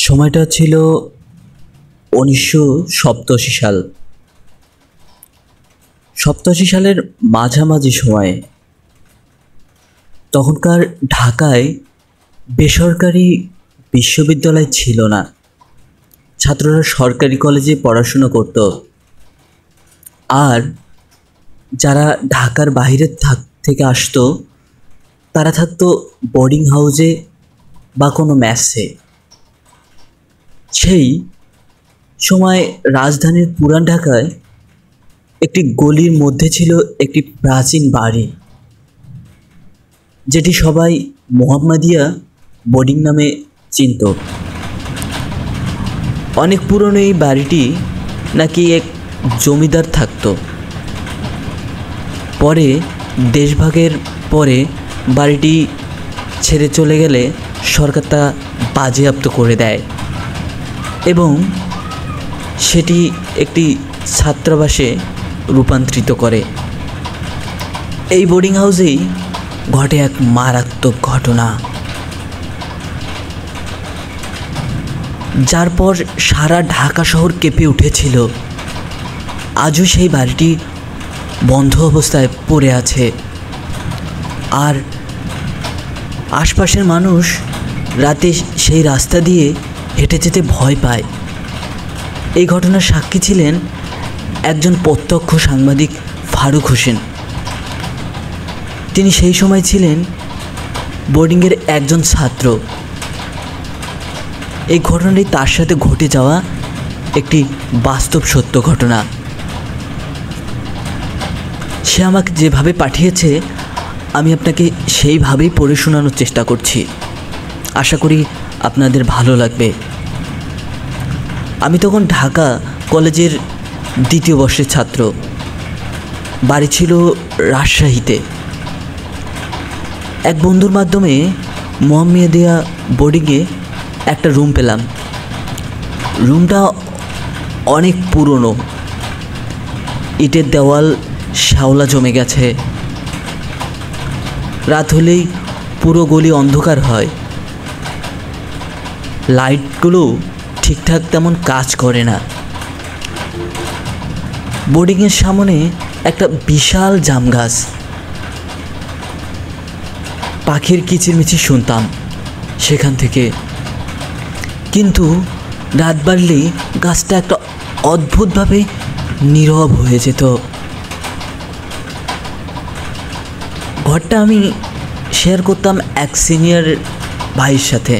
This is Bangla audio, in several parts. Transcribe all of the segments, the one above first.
সময়টা ছিল ১৯৮৭ সাল। ৮৭ সালের মাঝামাঝি সময়ে তখনকার ঢাকায় বেসরকারি বিশ্ববিদ্যালয় ছিল না। ছাত্ররা সরকারি কলেজে পড়াশোনা করত, আর যারা ঢাকার বাইরে থেকে আসতো তারা থাকতো বোর্ডিং হাউসে বা কোনো মেসে। সেই সময় রাজধানীর পুরান ঢাকায় একটি গলির মধ্যে ছিল একটি প্রাচীন বাড়ি, যেটি সবাই মোহাম্মদিয়া বোর্ডিং নামে চিনত। অনেক পুরনো এই বাড়িটি নাকি এক জমিদার থাকত। পরে দেশভাগের পরে বাড়িটি ছেড়ে চলে গেলে সরকার তা বাজেয়াপ্ত করে দেয় এবং সেটি একটি ছাত্রাবাসে রূপান্তরিত করে। এই বোর্ডিং হাউসেই ঘটে এক মারাত্মক ঘটনা, যার পর সারা ঢাকা শহর কেঁপে উঠেছিল। আজও সেই বাড়িটি বন্ধ অবস্থায় পড়ে আছে, আর আশপাশের মানুষ রাতে সেই রাস্তা দিয়ে হেঁটে যেতে ভয় পায়। এই ঘটনার সাক্ষী ছিলেন একজন প্রত্যক্ষ সাংবাদিক ফারুক হোসেন। তিনি সেই সময় ছিলেন বোর্ডিংয়ের একজন ছাত্র। এই ঘটনাটি তার সাথে ঘটে যাওয়া একটি বাস্তব সত্য ঘটনা। সে আমাকে যেভাবে পাঠিয়েছে আমি আপনাকে সেইভাবেই পড়ে শোনানোর চেষ্টা করছি। আশা করি আপনাদের ভালো লাগবে। আমি তখন ঢাকা কলেজের ২য় বর্ষের ছাত্র। বাড়ি ছিল রাজশাহীতে। এক বন্ধুর মাধ্যমে মোহাম্মদিয়া বোর্ডিংয়ে একটা রুম পেলাম। রুমটা অনেক পুরনো, ইটের দেওয়াল শ্যাওলা জমে গেছে। রাত হলেই পুরো গলি অন্ধকার হয়। লাইটগুলো ঠিকঠাক তেমন কাজ করে না। বোর্ডিংয়ের সামনে একটা বিশাল জাম গাছ। পাখির কিচিরমিচির শুনতাম সেখান থেকে, কিন্তু রাত বাড়লেই গাছটা একটা অদ্ভুতভাবে নীরব হয়ে যেত। ঘরটা আমি শেয়ার করতাম এক সিনিয়র ভাইয়ের সাথে।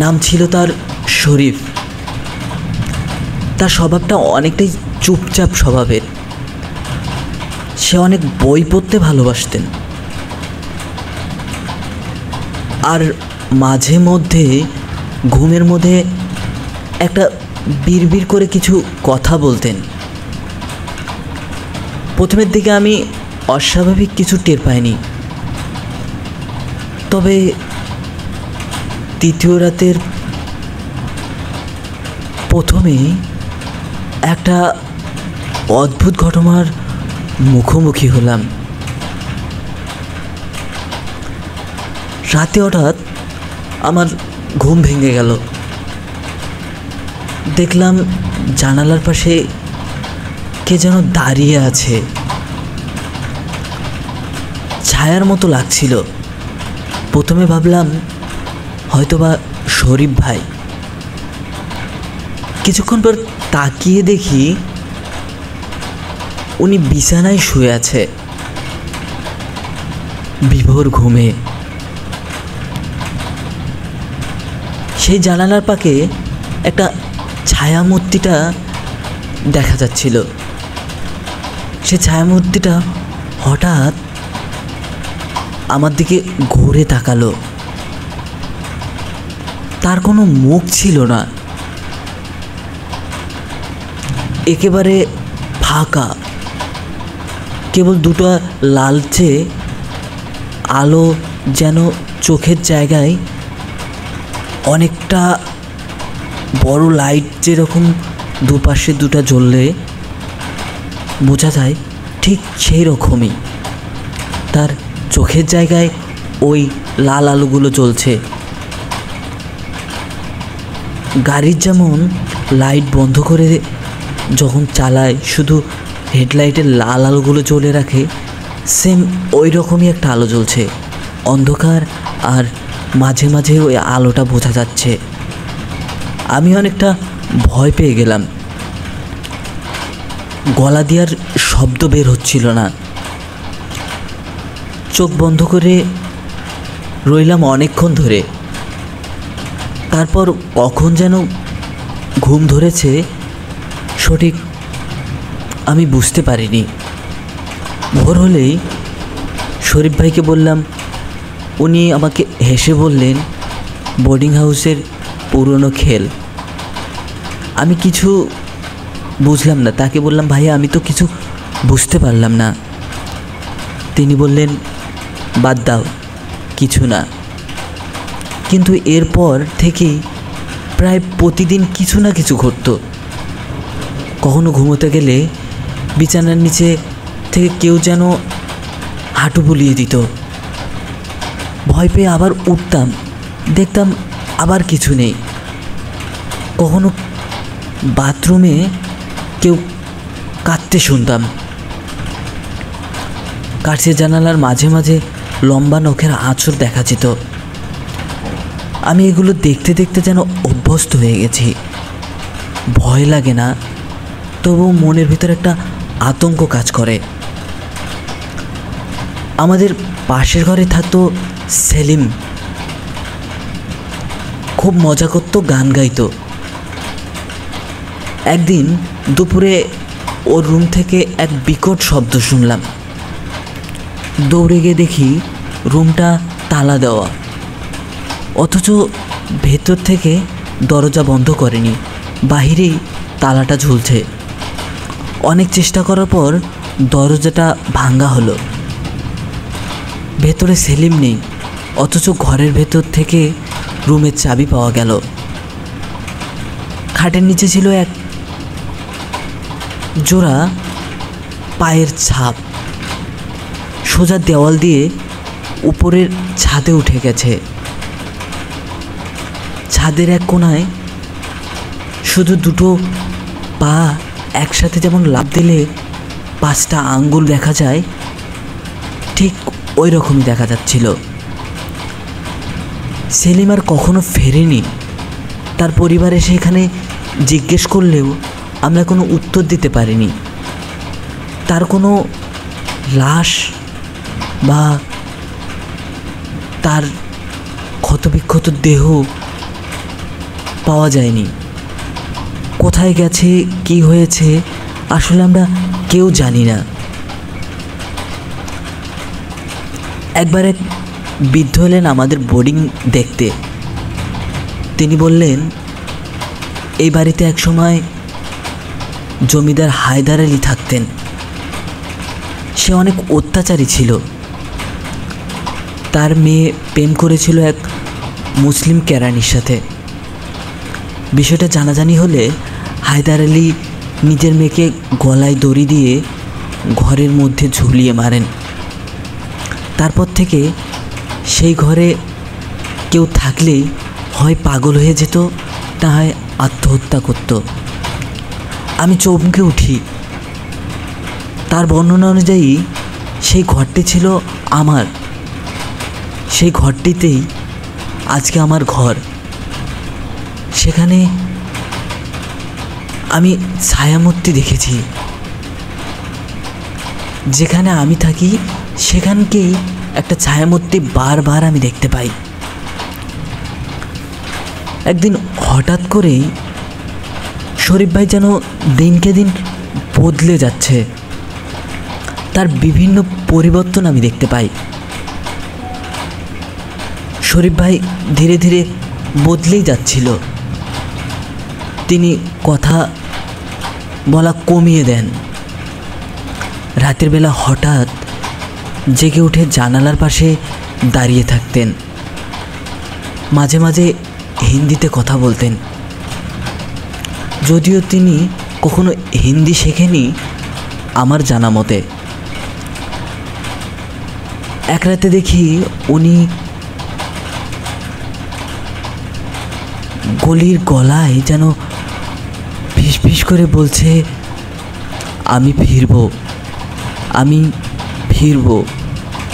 নাম ছিল তার শরীফ। তার স্বভাবটা অনেকটাই চুপচাপ স্বভাবের। সে অনেক বই পড়তে ভালোবাসতেন, আর মাঝে মধ্যে ঘুমের মধ্যে একটা বিড়বিড় করে কিছু কথা বলতেন। প্রথমের দিকে আমি অস্বাভাবিক কিছু টের পাইনি, তবে তৃতীয় রাতের প্রথমেই একটা অদ্ভুত ঘটনার মুখোমুখি হলাম। রাতে হঠাৎ আমার ঘুম ভেঙে গেল। দেখলাম জানালার পাশে কে যেন দাঁড়িয়ে আছে। ছায়ার মতো লাগছিল। প্রথমে ভাবলাম হয়তোবা শরীফ ভাই। কিছুক্ষণ পর তাকিয়ে দেখি উনি বিছানায় শুয়ে আছে, বিভোর ঘুমে। সেই জানালার পাকে একটা ছায়ামূর্তিটা দেখা যাচ্ছিল। সে ছায়ামূর্তিটা হঠাৎ আমার দিকে ঘুরে তাকালো। তার কোনো মুখ ছিল না, একেবারে ফাঁকা। কেবল দুটো লালচে আলো যেন চোখের জায়গায় অনেকটা বড় লাইট যেরকম দুপাশে দুটা জ্বললে বোঝা যায়, ঠিক সেই রকমই তার চোখের জায়গায় ওই লাল আলোগুলো জ্বলছে। গাড়ির যেমন লাইট বন্ধ করে যখন চালায় শুধু হেডলাইটের লাল আলোগুলো জ্বলে রাখে, সেম ওই রকমই একটা আলো জ্বলছে, অন্ধকার, আর মাঝে মাঝে ওই আলোটা বোঝা যাচ্ছে। আমি অনেকটা ভয় পেয়ে গেলাম। গলা দেওয়ার শব্দ বের হচ্ছিল না। চোখ বন্ধ করে রইলাম অনেকক্ষণ ধরে। তারপর কখন যেন ঘুম ধরেছে সঠিক আমি বুঝতে পারিনি। ভোর হলেই শরীফ ভাইকে বললাম। উনি আমাকে হেসে বললেন, বোর্ডিং হাউসের পুরনো খেল। আমি কিছু বুঝলাম না। তাকে বললাম, ভাইয়া আমি তো কিছু বুঝতে পারলাম না। তিনি বললেন, বাদ দাও, কিছু না। কিন্তু এরপর থেকেই প্রায় প্রতিদিন কিছু না কিছু ঘটতো। কখনো ঘুমোতে গেলে বিছানার নিচে থেকে কেউ যেন হাঁটু বুলিয়ে দিত। ভয় পেয়ে আবার উঠতাম, দেখতাম আবার কিছু নেই। কখনো বাথরুমে কেউ কাঁদতে শুনতাম। কাছের জানালার মাঝে মাঝে লম্বা নখের আঁচড় দেখা যেত। আমি এগুলো দেখতে দেখতে যেন অভ্যস্ত হয়ে গেছি। ভয় লাগে না, তবুও মনের ভিতর একটা আতঙ্ক কাজ করে। আমাদের পাশের ঘরে থাকতো সেলিম। খুব মজা করত, গান গাইতো। একদিন দুপুরে ওর রুম থেকে এক বিকট শব্দ শুনলাম। দৌড়ে গিয়ে দেখি রুমটা তালা দেওয়া, অথচ ভেতর থেকে দরজা বন্ধ করেনি, বাহিরেই তালাটা ঝুলছে। অনেক চেষ্টা করার পর দরজাটা ভাঙা হলো। ভেতরে সেলিম নেই, অথচ ঘরের ভেতর থেকে রুমের চাবি পাওয়া গেল। খাটের নিচে ছিল এক জোড়া পায়ের ছাপ, সোজা দেওয়াল দিয়ে উপরের ছাদে উঠে গেছে। ছাদের এক কোণায় শুধু দুটো পা একসাথে যেমন লাফ দিলে 5টা আঙ্গুল দেখা যায়, ঠিক ওই রকমই দেখা যাচ্ছিল। সেলিম আর কখনো ফেরেনি। তার পরিবার এসে এখানে জিজ্ঞেস করলেও আমরা কোনো উত্তর দিতে পারিনি। তার কোনো লাশ বা তার ক্ষতবিক্ষত দেহ পাওয়া যায়নি। কোথায় গেছে, কি হয়েছে, আসলে আমরা কেউ জানি না। একবার এক বৃদ্ধ এলেন আমাদের বোর্ডিং দেখতে। তিনি বললেন, এই বাড়িতে একসময় জমিদার হায়দার আলী থাকতেন। সে অনেক অত্যাচারী ছিল। তার মেয়ে প্রেম করেছিল এক মুসলিম কেরানির সাথে। বিষয়টা জানাজানি হলে হায়দার আলী নিজের মেয়েকে গলায় দড়ি দিয়ে ঘরের মধ্যে ঝুলিয়ে মারেন। তারপর থেকে সেই ঘরে কেউ থাকলেই হয় পাগল হয়ে যেত, না হয় আত্মহত্যা করত। আমি চমকে উঠি। তার বর্ণনা অনুযায়ী সেই ঘরটি ছিল আমার। সেই ঘরটিতেই আজকে আমার ঘর। সেখানে আমি ছায়ামূর্তি দেখেছি। যেখানে আমি থাকি সেখানকেই একটা ছায়ামূর্তি বারবার আমি দেখতে পাই। একদিন হঠাৎ করেই শরীফ ভাই যেন দিনকে দিন বদলে যাচ্ছে। তার বিভিন্ন পরিবর্তন আমি দেখতে পাই। শরীফ ভাই ধীরে ধীরে বদলেই যাচ্ছিল। তিনি কথা বলা কমিয়ে দেন। রাতের বেলা হঠাৎ জেগে উঠে জানালার পাশে দাঁড়িয়ে থাকতেন। মাঝে মাঝে হিন্দিতে কথা বলতেন। যদিও তিনি কখনো হিন্দি শেখেনি আমার জানা মতে। এক রাতে দেখি উনি গলির গলায় যেন ফিসফিস করে বলছে, আমি ফিরব, আমি ফিরব,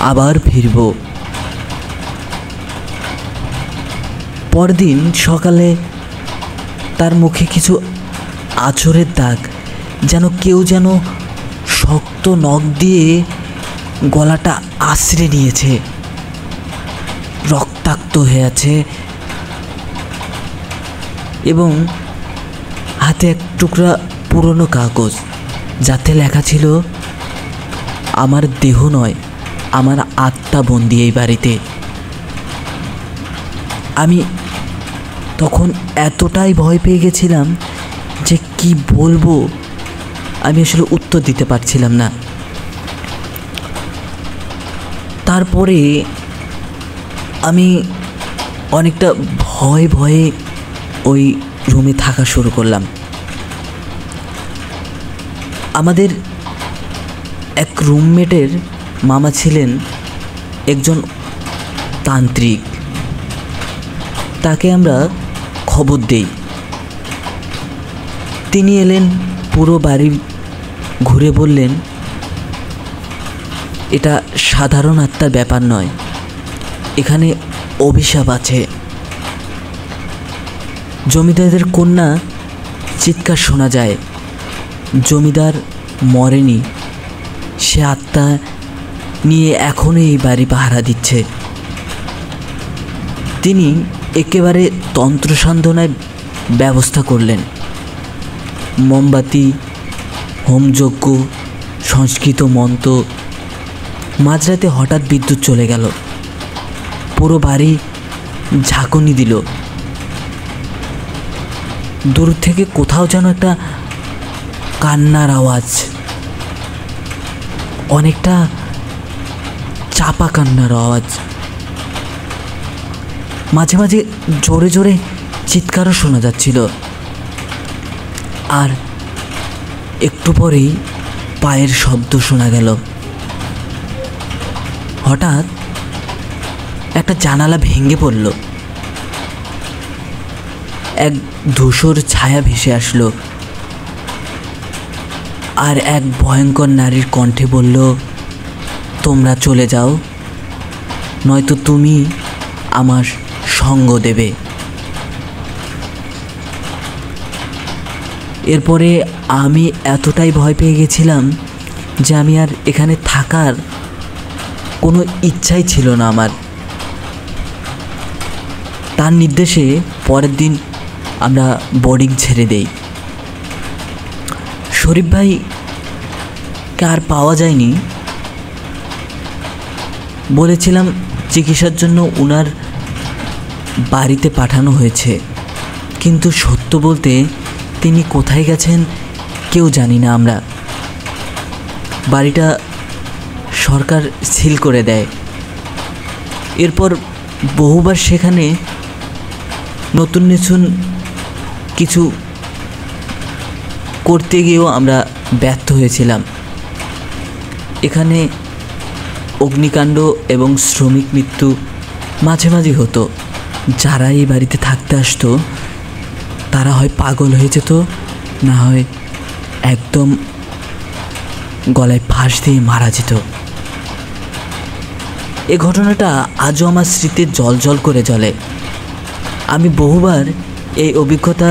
আবার ফিরব। পরদিন সকালে তার মুখে কিছু আঁচড়ের দাগ, যেন কেউ যেন শক্ত নখ দিয়ে গলাটা আঁচড়ে নিয়েছে, রক্তাক্ত হয়ে আছে, এবং হাতে এক টুকরা পুরনো কাগজ, যাতে লেখা ছিল, আমার দেহ নয়, আমার আত্মা বন্দি এই বাড়িতে। আমি তখন এতটাই ভয় পেয়ে গেছিলাম যে কি বলবো আমি আসলে উত্তর দিতে পারছিলাম না। তারপরে আমি অনেকটা ভয়ে ভয়ে ওই রুমে থাকা শুরু করলাম। আমাদের এক রুমমেটের মামা ছিলেন একজন তান্ত্রিক। তাকে আমরা খবর দেই। তিনি এলেন, পুরো বাড়ি ঘুরে বললেন, এটা সাধারণ আত্মার ব্যাপার নয়, এখানে অভিশাপ আছে। জমিদারদের কন্যা চিৎকার শোনা যায়, জমিদার মরেনি, সে আত্মা নিয়ে এখনও এই বাড়ি পাহারা দিচ্ছে। তিনি একেবারে তন্ত্রসাধনায় ব্যবস্থা করলেন। মোমবাতি, হোমযজ্ঞ, সংস্কৃত মন্ত্র। মাঝরাতে হঠাৎ বিদ্যুৎ চলে গেল, পুরো বাড়ি ঝাঁকুনি দিল। দূর থেকে কোথাও যেন একটা কান্নার আওয়াজ, অনেকটা চাপা কান্নার আওয়াজ। মাঝে মাঝে জোরে জোরে চিৎকারও শোনা যাচ্ছিল। আর একটু পরেই পায়ের শব্দ শোনা গেল। হঠাৎ একটা জানালা ভেঙে পড়ল, এক ধূসর ছায়া ভেসে আসলো, আর এক ভয়ঙ্কর নারীর কণ্ঠে বলল, তোমরা চলে যাও, নয়তো তুমি আমার সঙ্গ দেবে। এরপরে আমি এতটাই ভয় পেয়ে গেছিলাম যে আমি আর এখানে থাকার কোনো ইচ্ছাই ছিল না আমার। তার নির্দেশে পরের দিন আমরা বোর্ডিং ছেড়ে দেই। শরীফ ভাইকে আর পাওয়া যায়নি। বলেছিলাম চিকিৎসার জন্য ওনার বাড়িতে পাঠানো হয়েছে, কিন্তু সত্য বলতে তিনি কোথায় গেছেন কেউ জানি না আমরা। বাড়িটা সরকার সিল করে দেয়। এরপর বহুবার সেখানে নতুন নতুন কিছু করতে গিয়েও আমরা ব্যর্থ হয়েছিলাম। এখানে অগ্নিকাণ্ড এবং শ্রমিক মৃত্যু মাঝে মাঝে হতো। যারা এই বাড়িতে থাকতে আসতো তারা হয় পাগল হয়ে যেত, না হয় একদম গলায় ফাঁস দিয়ে মারা যেত। এ ঘটনাটা আজও আমার স্মৃতিতে জ্বল করে জ্বলে। আমি বহুবার এই অভিজ্ঞতা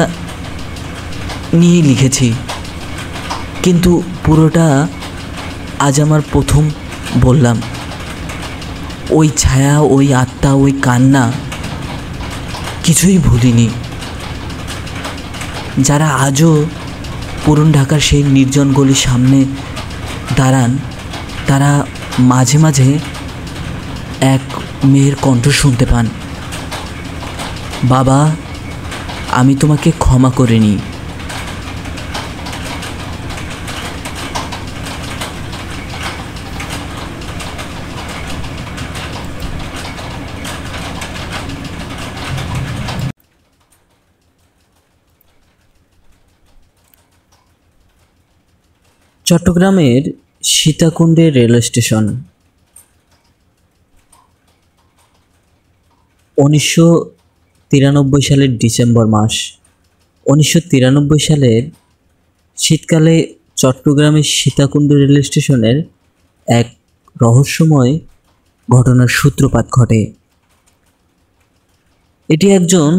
নিয়ে লিখেছি, কিন্তু পুরোটা আজ আমার প্রথম বললাম। ওই ছায়া, ওই আত্মা, ওই কান্না কিছুই ভুলিনি। যারা আজও পুরন ঢাকার সেই নির্জন গলির সামনে দাঁড়ান, তারা মাঝে মাঝে এক মেয়ের কণ্ঠ শুনতে পান, বাবা আমি তোমাকে ক্ষমা করে নিই। চট্টগ্রামের সীতাকুণ্ডে রেল স্টেশন। 19 সালের ডিসেম্বর মাস। 1993 সালের শীতকালে চট্টগ্রামের সীতাকুণ্ড রেল স্টেশনের এক রহস্যময় ঘটনার সূত্রপাত ঘটে। এটি একজন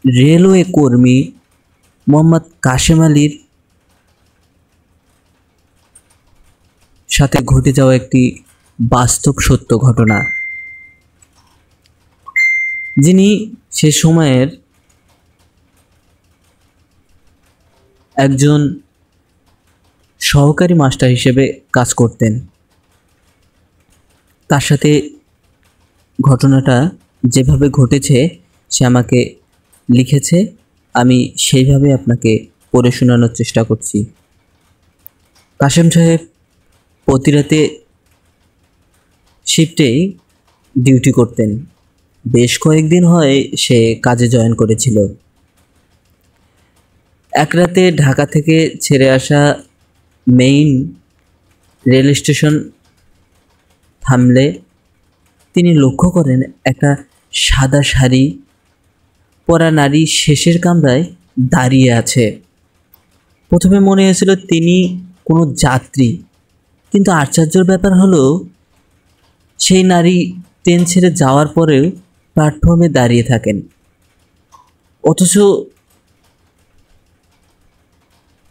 রেলওয়ে কর্মী মোহাম্মদ কাশেম আলীর সাথে ঘটে যাওয়া একটি বাস্তব সত্য ঘটনা, যিনি সে সময়ের একজন সহকারী মাস্টার হিসেবে কাজ করতেন। তার সাথে ঘটনাটা যেভাবে ঘটেছে সে আমাকে লিখেছে, আমি সেইভাবে আপনাকে পড়ে শোনানোর চেষ্টা করছি। কাশেম সাহেব প্রতি রাতে শিফটেই ডিউটি করতেন। বেশ কয়েকদিন হয় সে কাজে জয়েন করেছিল। এক রাতে ঢাকা থেকে ছেড়ে আসা মেইন রেল স্টেশন থামলে তিনি লক্ষ্য করেন একটা সাদা শাড়ি পরা নারী শেষের কামরায় দাঁড়িয়ে আছে। প্রথমে মনে হয়েছিল তিনি কোনো যাত্রী, কিন্তু আশ্চর্যের ব্যাপার হলো সেই নারী ট্রেন ছেড়ে যাওয়ার পরেও প্ল্যাটফর্মে দাঁড়িয়ে থাকেন, অথচ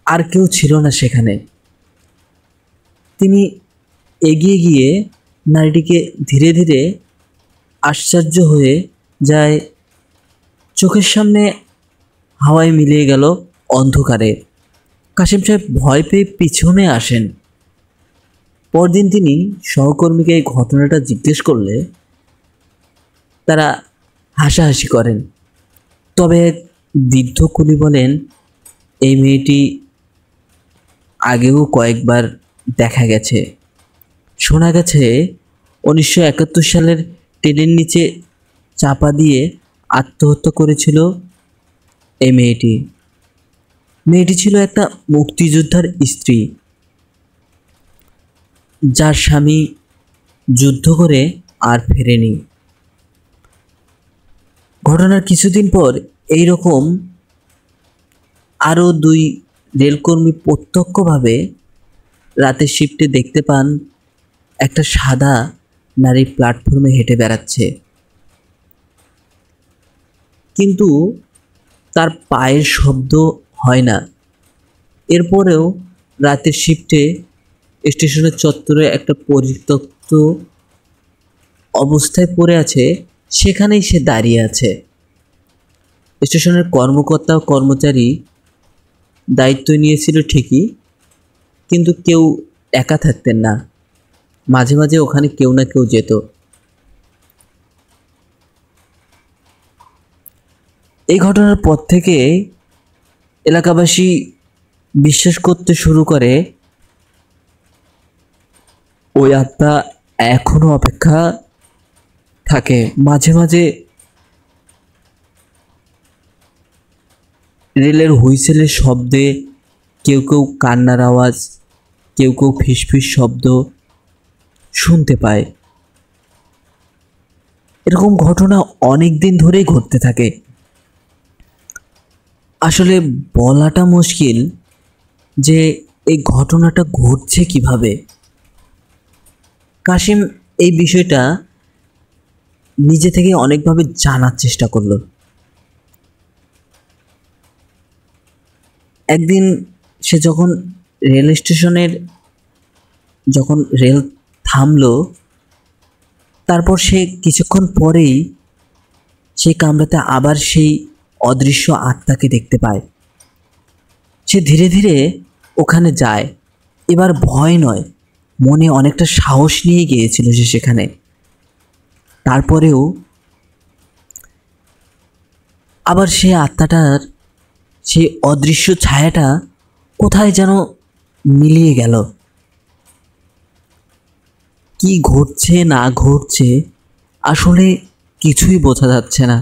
আর কেউ ছিল না সেখানে। তিনি এগিয়ে গিয়ে নারীটিকে ধীরে ধীরে আশ্চর্য হয়ে যায়, চোখের সামনে হাওয়ায় মিলিয়ে গেল অন্ধকারে। কাশেম সাহেব ভয় পেয়ে পিছনে আসেন। পরদিন তিনি সহকর্মীকে এই ঘটনাটা জিজ্ঞেস করলে তারা হাসাহাসি করেন। তবে এক বৃদ্ধ কুলি বলেন, এই মেয়েটি আগেও কয়েকবার দেখা গেছে। শোনা গেছে 1971 সালের ট্রেনের নিচে চাপা দিয়ে আত্মহত্যা করেছিল এই মেয়েটি। মেয়েটি ছিল একটা মুক্তিযোদ্ধার স্ত্রী, যার স্বামী যুদ্ধ করে আর ফেরেনি। ঘটনার কিছুদিন পর এই রকম আরও 2 রেলকর্মী প্রত্যক্ষভাবে রাতের শিফটে দেখতে পান একটা সাদা নারী প্ল্যাটফর্মে হেঁটে বেড়াচ্ছে, কিন্তু তার পায়ের শব্দ হয় না। এরপরেও রাতের শিফটে স্টেশনের চত্বরে একটা পরিত্যক্ত অবস্থায় পড়ে আছে, সেখানেই সে দাঁড়িয়ে আছে। স্টেশনের কর্মকর্তা ও কর্মচারী দায়িত্ব নিয়েছিল ঠিকই, কিন্তু কেউ একা থাকতেন না, মাঝে মাঝে ওখানে কেউ না কেউ যেত। এই ঘটনার পর থেকে এলাকাবাসী বিশ্বাস করতে শুরু করে ওই আত্মা এখনো অপেক্ষা থাকে। মাঝে মাঝে রেলের হুইসেলের শব্দে কেউ কেউ কান্নার আওয়াজ, কেউ কেউ ফিসফিস শব্দ শুনতে পায়। এরকম ঘটনা অনেক দিন ধরেই ঘটতে থাকে। আসলে বলাটা মুশকিল যে এই ঘটনাটা ঘটছে কিভাবে। কাশিম এই বিষয়টা নিজে থেকে অনেকভাবে জানার চেষ্টা করলো। একদিন সে যখন রেল স্টেশনের রেল থামলো, তারপর সে কিছুক্ষণ পরেই সেই কামরাতে আবার সেই অদৃশ্য আত্মাকে দেখতে পায়। সে ধীরে ধীরে ওখানে যায়। এবার ভয় নয়, মনে অনেকটা সাহস নিয়ে গিয়েছিল সে সেখানে। তারপরেও আবার সেই আত্মাটার সেই অদৃশ্য ছায়াটা কোথায় যেন মিলিয়ে গেল। কি ঘটছে না ঘটছে আসলে কিছুই বোঝা যাচ্ছে না।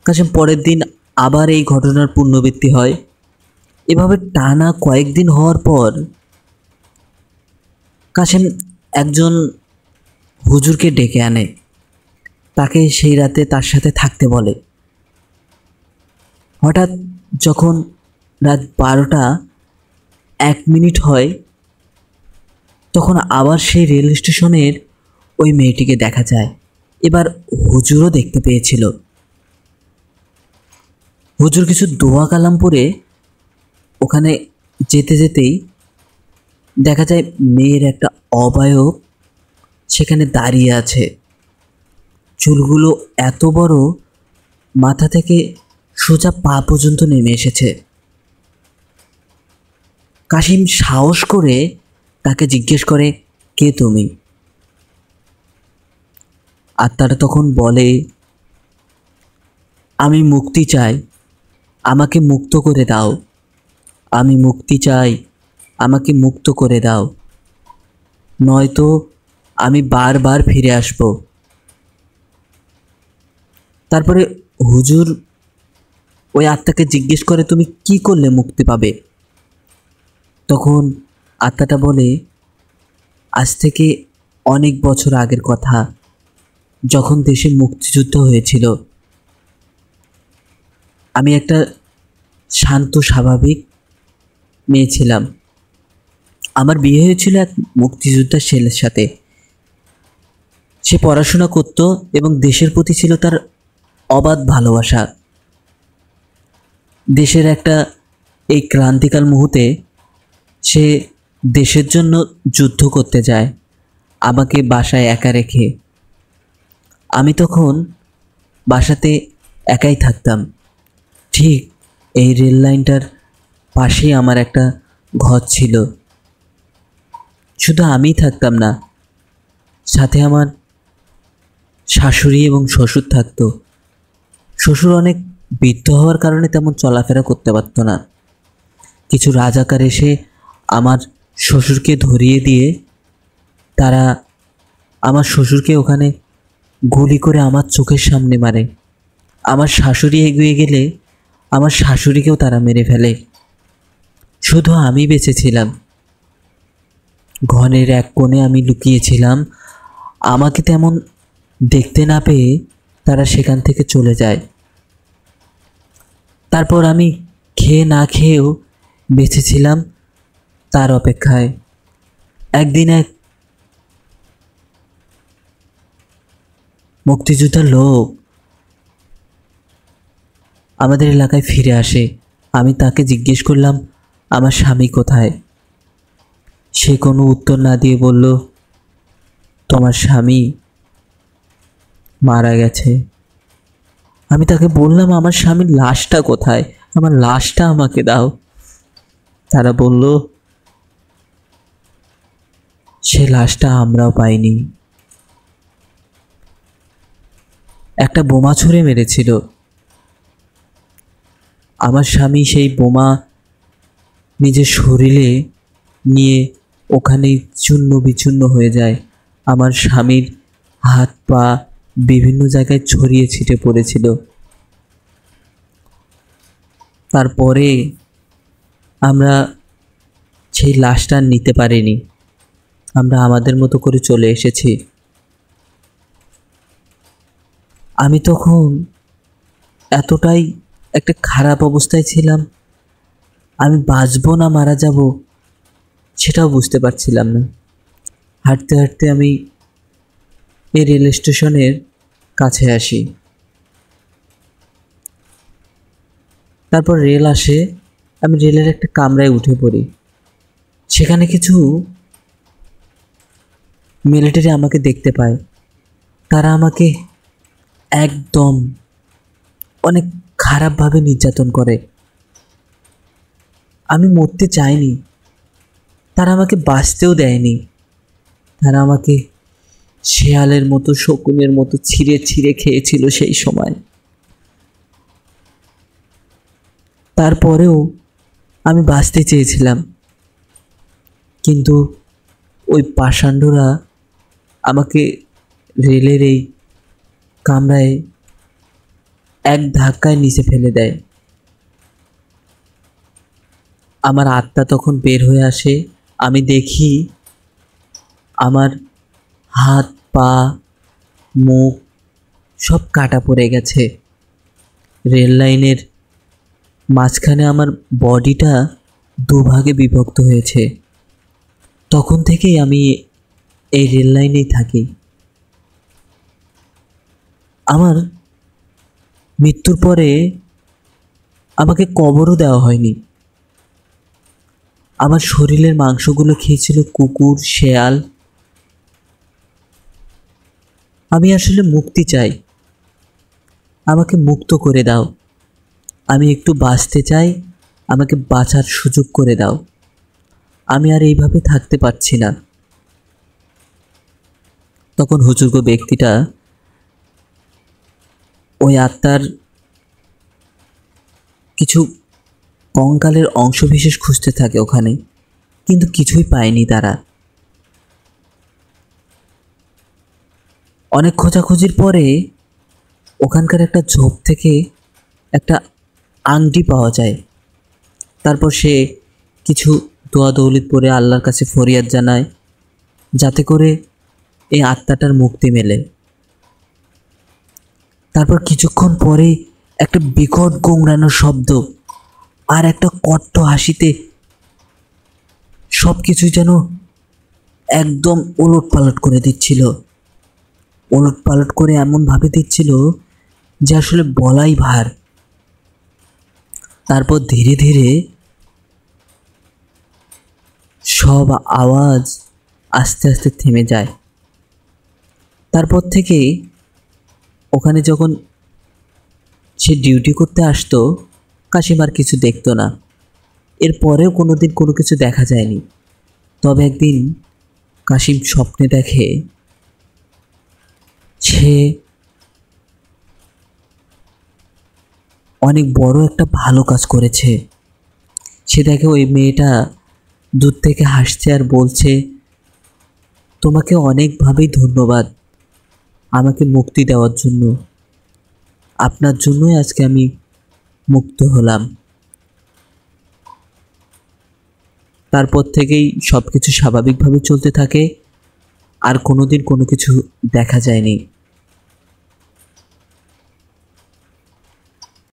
কাশেম পরের দিন আবার এই ঘটনার পুনরাবৃত্তি হয়। এভাবে টানা কয়েকদিন হওয়ার পর কাশেম একজন হুজুরকে ডেকে আনে। তাকে সেই রাতে তার সাথে থাকতে বলে। হঠাৎ যখন রাত 12:01 হয়, তখন আবার সেই রেল স্টেশনের ওই মেয়েটিকে দেখা যায়। এবার হুজুরও দেখতে পেয়েছিল। হুজুর কিছু দোয়া কালাম পড়ে ওখানে যেতে যেতেই দেখা যায় মেয়ের একটা অবয়ব সেখানে দাঁড়িয়ে আছে। চুলগুলো এত বড়, মাথা থেকে সোজা পা পর্যন্ত নেমে এসেছে। কাশিম সাহস করে তাকে জিজ্ঞেস করে, কে তুমি? আত্মাটা তখন বলে, আমি মুক্তি চাই, আমাকে মুক্ত করে দাও। আমি মুক্তি চাই, আমাকে মুক্ত করে দাও, নয়তো আমি বারবার ফিরে আসব। তারপরে হুজুর ওই আত্মাকে জিজ্ঞেস করে, তুমি কি করলে মুক্তি পাবে? তখন আত্মাটা বলে, আজ থেকে অনেক বছর আগের কথা, যখন দেশে মুক্তিযুদ্ধ হয়েছিল। আমি একটা শান্ত স্বাভাবিক মেয়ে ছিলাম। আমার বিয়ে হয়েছিল এক মুক্তিযোদ্ধা ছেলের সাথে। সে পড়াশোনা করত এবং দেশের প্রতি ছিল তার অবাধ ভালোবাসা। দেশের একটা এই ক্রান্তিকাল মুহূর্তে সে দেশের জন্য যুদ্ধ করতে যায়, আমাকে বাসায় একা রেখে। আমি তখন বাসাতে একাই থাকতাম। ঠিক এই রেল লাইনটার পাশেই আমার একটা ঘর ছিল। শুধু আমিই থাকতাম না, সাথে আমার শাশুড়ি এবং শ্বশুর থাকতো। শ্বশুর অনেক বৃদ্ধ হওয়ার কারণে তেমন চলাফেরা করতে পারতো না। কিছু রাজাকার এসে আমার শ্বশুরকে ধরিয়ে দিয়ে তারা আমার শ্বশুরকে ওখানে গুলি করে আমার চোখের সামনে মারে। আমার শাশুড়ি এগিয়ে গেলে আমার শাশুড়িকেও তারা মেরে ফেলে। শুধু আমি বেঁচে ছিলাম। ঘরের এক কোণে আমি লুকিয়েছিলাম। আমাকে তেমন দেখতে না পেয়ে তারা সেখান থেকে চলে যায়। তারপর আমি খেয়ে না খেয়েও বেঁচেছিলাম তার অপেক্ষায়। একদিন এক মুক্তিযোদ্ধার লোক আমাদের এলাকায় ফিরে আসে। আমি তাকে জিজ্ঞেস করলাম, আমার স্বামী কোথায়? সে কোনো উত্তর না দিয়ে বলল, তোমার স্বামী মারা গেছে। আমি তাকে বললাম, আমার স্বামীর লাশটা কোথায়? আমার লাশটা আমাকে দাও। তারা বলল, সে লাশটা আমরাও পাইনি। একটা বোমা ছুঁড়ে মেরেছিল। আমার স্বামী সেই বোমা নিজের শরীরে নিয়ে ওখানে চূর্ণ বিচূর্ণ হয়ে যায়। আমার স্বামীর হাত পা বিভিন্ন জায়গায় ছড়িয়ে ছিটে পড়েছিল। তারপরে আমরা সেই লাশটা নিতে পারিনি। আমরা আমাদের মতো করে চলে এসেছি। আমি তখন এতটাই একটা খারাপ অবস্থায় ছিলাম, আমি বাঁচবো না মারা যাব সেটাও বুঝতে পারছিলাম না। হাঁটতে হাঁটতে আমি এই রেল স্টেশনের কাছে আসি। তারপর রেল আসে, আমি রেলের একটা কামরায় উঠে পড়ি। সেখানে কিছু মিলিটারি আমাকে দেখতে পায়। তারা আমাকে একদম অনেক খারাপভাবে নির্যাতন করে। আমি মরতে চাইনি, তারা আমাকে বাঁচতেও দেয়নি। তারা আমাকে শেয়ালের মতো, শকুনের মতো ছিঁড়ে ছিঁড়ে খেয়েছিল সেই সময়। তারপরেও আমি বাঁচতে চেয়েছিলাম, কিন্তু ওই পাষাণ্ডরা আমাকে রেলের এই কামরায় এক ধাক্কায় নিচে ফেলে দেয়। আমার আত্মা তখন বের হয়ে আসে। আমি দেখি আমার হাত পা মুখ সব কাটা পড়ে গেছে। রেল লাইনের মাঝখানে আমার বডিটা দুভাগে বিভক্ত হয়েছে। তখন থেকেই আমি এই রেল লাইনেই থাকি। আমার মৃত্যুর পরে আমাকে কবরও দেওয়া হয়নি। আমার শরীরের মাংসগুলো খেয়েছিল কুকুর, শেয়াল। আমি আসলে মুক্তি চাই, আমাকে মুক্ত করে দাও। আমি একটু বাঁচতে চাই, আমাকে বাঁচার সুযোগ করে দাও। আমি আর এইভাবে থাকতে পারছি না। তখন হুজুরগো ব্যক্তিটা ওই আত্মার কিছু কঙ্কালের অংশবিশেষ খুঁজতে থাকে ওখানে, কিন্তু কিছুই পায়নি তারা। অনেক খোঁজাখুঁজির পরে ওখানকার একটা ঝোপ থেকে একটা আংটি পাওয়া যায়। তারপর সে কিছু দোয়া দৌলত পরে আল্লাহর কাছে ফরিয়াদ জানায় যাতে করে এই আত্মাটার মুক্তি মেলে। তারপর কিছুক্ষণ পরে একটা বিকট গোংড়ানো শব্দ আর একটা কট্ট হাসিতে সব কিছু যেন একদম ওলটপালট করে দিচ্ছিল। ওলটপালট করে এমনভাবে দিচ্ছিল যে আসলে বলাই ভার। তারপর ধীরে ধীরে সব আওয়াজ আস্তে আস্তে থেমে যায়। তারপর থেকে ওখানে যখন সে ডিউটি করতে আসতো, কাশিম আর কিছু দেখতো না। এরপরেও কোনোদিন কোনো কিছু দেখা যায়নি। তবে একদিন কাশিম স্বপ্নে দেখে সে অনেক বড় একটা ভালো কাজ করেছে। সে দেখে ওই মেয়েটা দূর থেকে হাসছে আর বলছে, তোমাকে অনেকভাবেই ধন্যবাদ আমাকে মুক্তি দেওয়ার জন্য। আপনার জন্যই আজকে আমি মুক্ত হলাম। তারপর থেকেই সব কিছু স্বাভাবিকভাবে চলতে থাকে, আর কোনোদিন কোনো কিছু দেখা যায়নি।